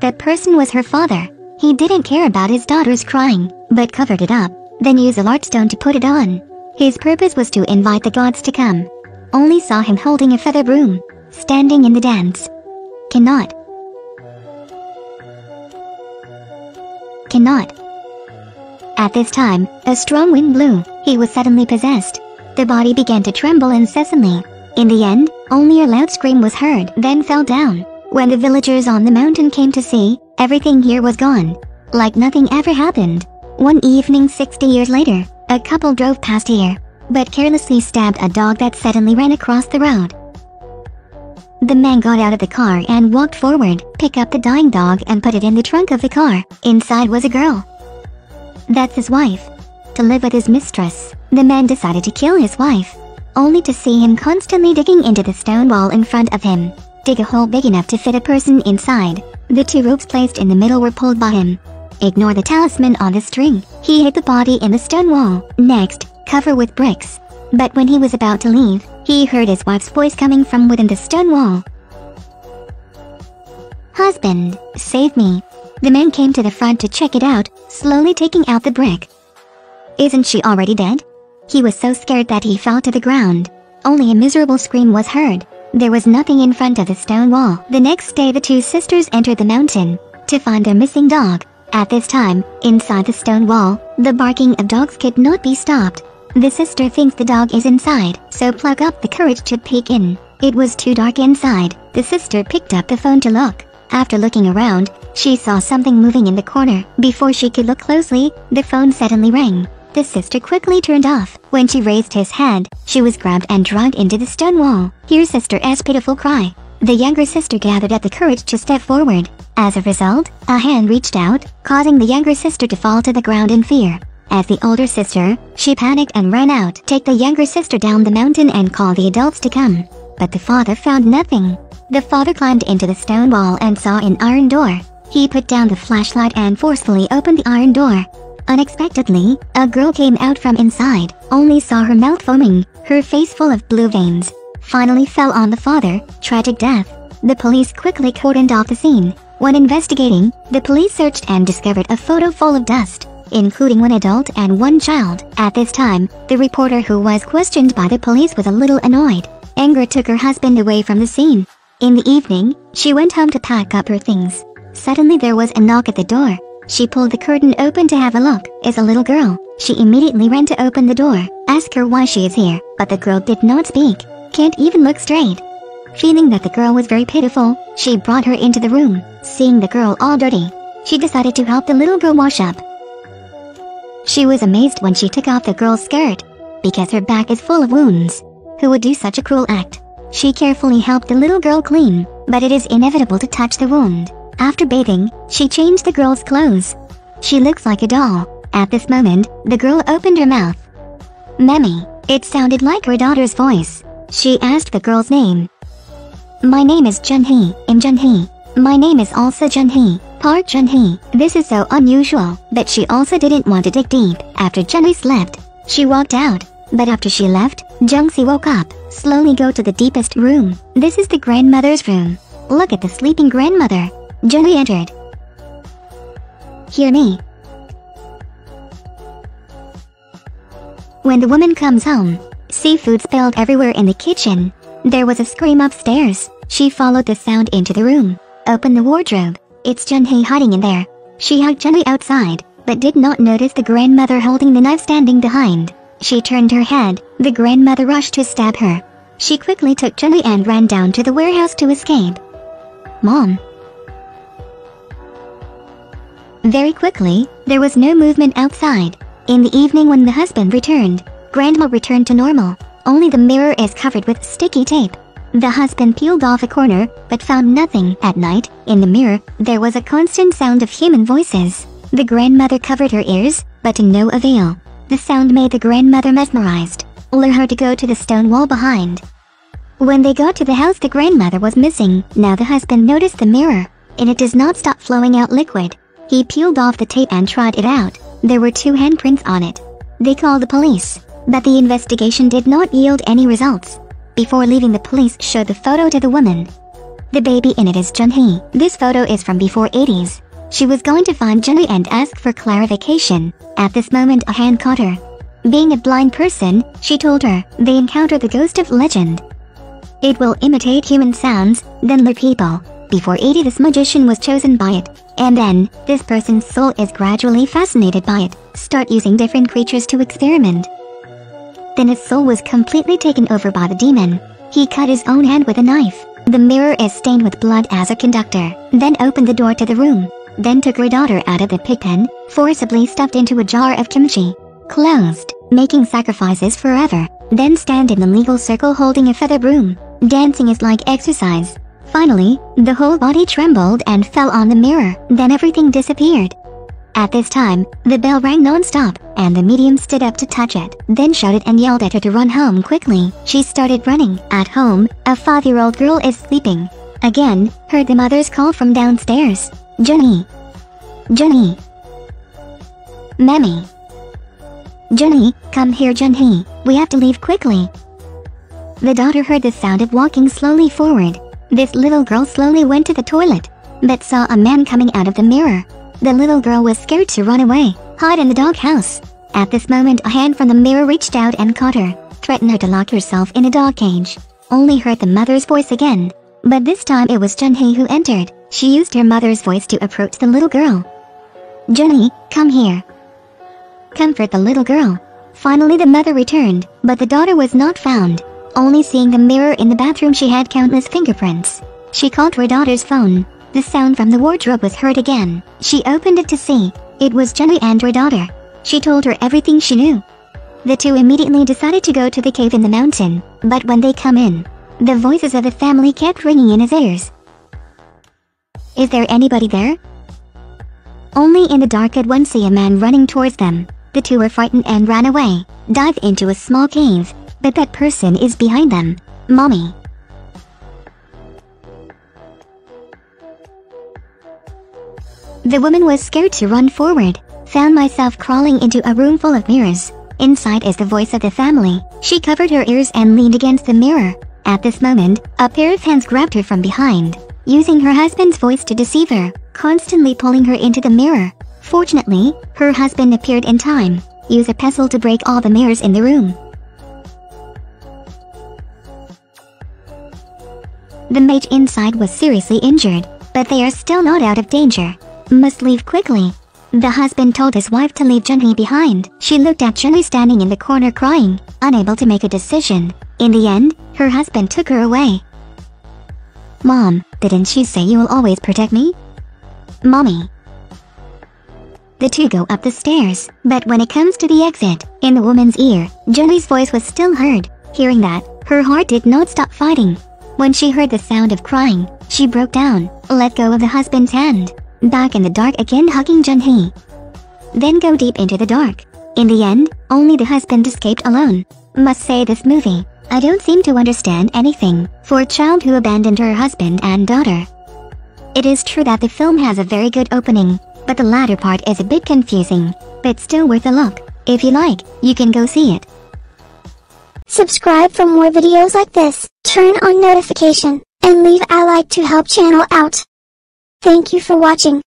That person was her father. He didn't care about his daughter's crying, but covered it up, then used a large stone to put it on. His purpose was to invite the gods to come. Only saw him holding a feather broom, standing in the dance. Cannot. At this time, a strong wind blew. He was suddenly possessed. The body began to tremble incessantly. In the end, only a loud scream was heard, then fell down. When the villagers on the mountain came to see, everything here was gone. Like nothing ever happened. One evening 60 years later, a couple drove past here, but carelessly stabbed a dog that suddenly ran across the road. The man got out of the car and walked forward, picked up the dying dog and put it in the trunk of the car. Inside was a girl. That's his wife. To live with his mistress, the man decided to kill his wife, only to see him constantly digging into the stone wall in front of him. Dig a hole big enough to fit a person inside. The two ropes placed in the middle were pulled by him. Ignore the talisman on the string. He hid the body in the stone wall. Next, cover with bricks. But when he was about to leave, he heard his wife's voice coming from within the stone wall. "Husband, save me." The man came to the front to check it out, slowly taking out the brick. "Isn't she already dead?" He was so scared that he fell to the ground. Only a miserable scream was heard. There was nothing in front of the stone wall. The next day the two sisters entered the mountain to find their missing dog. At this time, inside the stone wall, the barking of dogs could not be stopped. The sister thinks the dog is inside, so pluck up the courage to peek in. It was too dark inside. The sister picked up the phone to look. After looking around, she saw something moving in the corner. Before she could look closely, the phone suddenly rang. The sister quickly turned off. When she raised his head, she was grabbed and dragged into the stone wall. Hear sister's pitiful cry. The younger sister gathered up the courage to step forward. As a result, a hand reached out, causing the younger sister to fall to the ground in fear. As the older sister, she panicked and ran out. Take the younger sister down the mountain and call the adults to come. But the father found nothing. The father climbed into the stone wall and saw an iron door. He put down the flashlight and forcefully opened the iron door. Unexpectedly, a girl came out from inside. Only saw her mouth foaming, her face full of blue veins. Finally fell on the father. Tragic death. The police quickly cordoned off the scene. When investigating, the police searched and discovered a photo full of dust, including one adult and one child. At this time, the reporter who was questioned by the police was a little annoyed. Anger took her husband away from the scene. In the evening, she went home to pack up her things. Suddenly there was a knock at the door. She pulled the curtain open to have a look. It's a little girl. She immediately ran to open the door, ask her why she is here, but the girl did not speak, can't even look straight. Feeling that the girl was very pitiful, she brought her into the room. Seeing the girl all dirty, she decided to help the little girl wash up. She was amazed when she took off the girl's skirt, because her back is full of wounds. Who would do such a cruel act? She carefully helped the little girl clean, but it is inevitable to touch the wound. After bathing, she changed the girl's clothes. She looks like a doll. At this moment, the girl opened her mouth. "Mommy." It sounded like her daughter's voice. She asked the girl's name. "My name is Junhee. I'm Junhee. My name is also Junhee. Park Junhee." This is so unusual, but she also didn't want to dig deep. After Junhee slept, she walked out. But after she left, Jungsi woke up. Slowly go to the deepest room. This is the grandmother's room. Look at the sleeping grandmother. Junhee entered. "Hear me." When the woman comes home, seafood spilled everywhere in the kitchen. There was a scream upstairs. She followed the sound into the room. Opened the wardrobe. It's Junhee hiding in there. She hugged Junhee outside, but did not notice the grandmother holding the knife standing behind. She turned her head. The grandmother rushed to stab her. She quickly took Junhee and ran down to the warehouse to escape. "Mom." Very quickly, there was no movement outside. In the evening when the husband returned, Grandma returned to normal. Only the mirror is covered with sticky tape. The husband peeled off a corner, but found nothing. At night, in the mirror, there was a constant sound of human voices. The grandmother covered her ears, but to no avail. The sound made the grandmother mesmerized. Lured her to go to the stone wall behind. When they got to the house, the grandmother was missing. Now the husband noticed the mirror, and it does not stop flowing out liquid. He peeled off the tape and tried it out. There were 2 handprints on it. They called the police, but the investigation did not yield any results. Before leaving, the police showed the photo to the woman. The baby in it is Junhee. This photo is from before 80s. She was going to find Junhee and ask for clarification. At this moment a hand caught her. Being a blind person, she told her they encountered the ghost of legend. It will imitate human sounds, then lure people. Before 80 this magician was chosen by it. And then, this person's soul is gradually fascinated by it, start using different creatures to experiment. Then his soul was completely taken over by the demon. He cut his own hand with a knife. The mirror is stained with blood as a conductor. Then opened the door to the room. Then took her daughter out of the pig pen, forcibly stuffed into a jar of kimchi. Closed, making sacrifices forever. Then stand in the legal circle holding a feather broom. Dancing is like exercise. Finally, the whole body trembled and fell on the mirror. Then everything disappeared. At this time, the bell rang non-stop, and the medium stood up to touch it, then shouted and yelled at her to run home quickly. She started running. At home, a 5-year-old girl is sleeping. Again, heard the mother's call from downstairs. Junhee. Junhee. Mammy. Junhee, come here Junhee, we have to leave quickly. The daughter heard the sound of walking slowly forward. This little girl slowly went to the toilet, but saw a man coming out of the mirror. The little girl was scared to run away, hide in the doghouse. At this moment a hand from the mirror reached out and caught her, threatened her to lock herself in a dog cage. Only heard the mother's voice again, but this time it was Junhee who entered. She used her mother's voice to approach the little girl. Junhee, come here. Comfort the little girl. Finally the mother returned, but the daughter was not found. Only seeing the mirror in the bathroom she had countless fingerprints. She called her daughter's phone. The sound from the wardrobe was heard again. She opened it to see. It was Junhee and her daughter. She told her everything she knew. The two immediately decided to go to the cave in the mountain, but when they come in, the voices of the family kept ringing in his ears. Is there anybody there? Only in the dark could one see a man running towards them. The two were frightened and ran away, dive into a small cave. But that person is behind them. Mommy. The woman was scared to run forward. Found myself crawling into a room full of mirrors. Inside is the voice of the family. She covered her ears and leaned against the mirror. At this moment, a pair of hands grabbed her from behind, using her husband's voice to deceive her, constantly pulling her into the mirror. Fortunately, her husband appeared in time. Use a pestle to break all the mirrors in the room. The mage inside was seriously injured, but they are still not out of danger. Must leave quickly. The husband told his wife to leave Junhee behind. She looked at Junhee standing in the corner crying, unable to make a decision. In the end, her husband took her away. Mom, didn't she say you will always protect me? Mommy. The two go up the stairs, but when it comes to the exit, in the woman's ear, Junhee's voice was still heard. Hearing that, her heart did not stop fighting. When she heard the sound of crying, she broke down, let go of the husband's hand. Back in the dark again hugging Junhee. Then go deep into the dark. In the end, only the husband escaped alone. Must say this movie, I don't seem to understand anything, for a child who abandoned her husband and daughter. It is true that the film has a very good opening, but the latter part is a bit confusing, but still worth a look. If you like, you can go see it. Subscribe for more videos like this, turn on notification, and leave a like to help channel out. Thank you for watching.